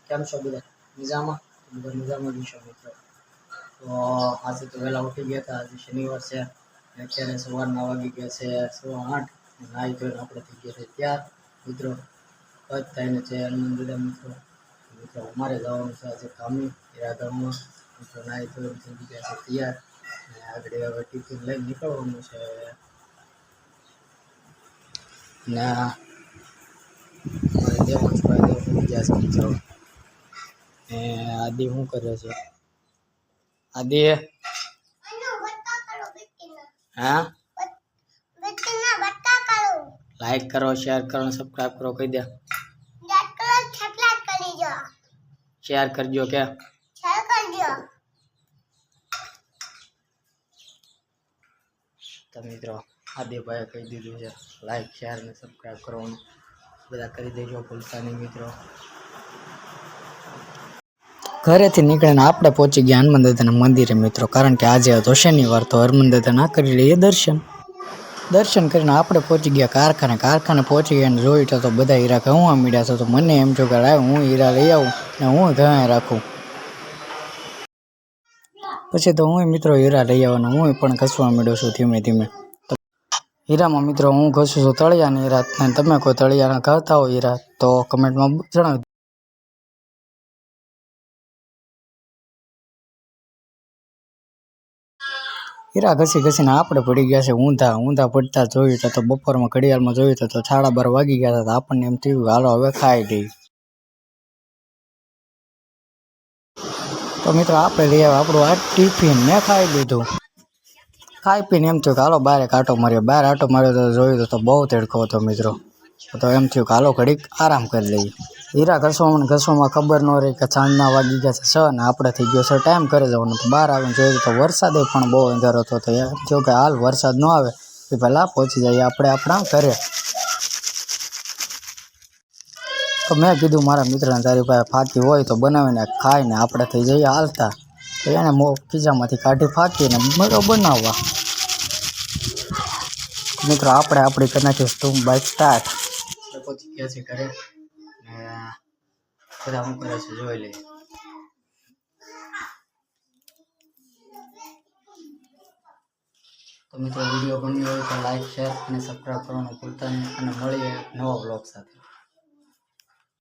કેમ છો બધા મજામાં? બધા મજામાં જ છો મિત્રો. તો આજે તો વહેલા ઉઠી ગયા હતા. આજે શનિવાર છે. અત્યારે સવારના વાગી ગયા છે 8:15. નાહી ધોઈને આપણે થઈ ગયા છે ત્યાર મિત્રો. કદ થઈને છે હનુમાન દાદા મિત્રો. મિત્રો અમારે જવાનું છે આજે કામે ઈરાદામાં. મિત્રો નાહી ધોઈને થઈ ગયા છે તૈયાર. અને આગળ હવે ટિફિન લઈને નીકળવાનું છે. ના દેવાંશ ભાઈ તો ગયા છે મિત્રો. આદિ શું કરે છે? આદિ હા, લાઈક કરો, શેર કરો, સબસ્ક્રાઇબ કરો. કહી દે શેર કરજો કે તો મિત્રો આદિભાઈએ કહી દીધું છે લાઈક શેર અને સબસ્ક્રાઇબ કરવાનું બધા કરી દેજો, ભૂલતા નહીં મિત્રો. ઘરેથી નીકળીને આપણે પહોંચી ગયા હનુમાન દાદાના મંદિરે મિત્રો, કારણ કે આજે હતો શનિવાર. તો હનુમાન દાદાના કરી લઈએ દર્શન કરીને આપણે પહોંચી ગયા કારખાને પહોંચી ગયા અને જોયું તો બધા હીરા ઘઉંવા મળ્યા તો મને એમ થયું કે લાવ હું હીરા લઈ આવું ને હું ઘઉં રાખું. પછી તો હું મિત્રો હીરા લઈ આવવાનો હું પણ ઘસવા માંડ્યો છું ધીમે ધીમે. હીરામાં મિત્રો હું ઘસું છું તળિયાના હીરા. તમે કોઈ તળિયાના ઘસતા હોય હીરા તો કમેન્ટમાં જણાવજો. હીરા ઘસીને આપણે પડી ગયા છે ઊંધા પડતા જોયું તો બપોરમાં ઘડિયાળમાં જોયું તો 12:30 વાગી ગયા હતા. આપણને એમ થયું હાલો હવે ખાઈ લઈ. તો મિત્રો આપણે લઈ આવ્યા આપણું આ ટિફિન. મેં ખાઈ લીધું. ખાઈ પીને એમ થયું કે હાલો બહાર આટો માર્યો. બહાર આટો માર્યો તો જોયું તો બહુ તડકો હતો મિત્રો. તો એમ થયું કે હાલો ઘડીક આરામ કરી લઈએ. હીરા ઘસવામાં ખબર ન રહી કે સાંજના વાગી ગયા છે 6 ને આપણે થઈ ગયો છે ટાઈમ કરે જવાનું. બહાર આવીને જોયું તો વરસાદ પણ બહુ અંધારો હતો. તો એમ થયું કે હાલ વરસાદ ન આવે એ પહેલાં પહોંચી જઈએ આપણે આપણા ઘરે. તો મેં કીધું મારા મિત્રને તારી પાસે ફાકી હોય તો બનાવીને ખાઈને આપણે થઈ જઈએ હાલતા. તો એને ખીચામાંથી કાઢી ફાકીને બનાવવા. મિત્રો આપણે આપણી કરી નાખીએ સ્ટૂમ બાઇક સ્ટાર્ટ. પહોંચી ગયા છે ઘરે. બધા શું કરે છે જોઈ લઈએ. તો મિત્રો વિડીયો ગમ્યો હોય તો લાઈક શેર અને સબસ્ક્રાઈબ કરવાનું ભૂલતા નહીં. અને મળીએ નવા બ્લોગ સાથે.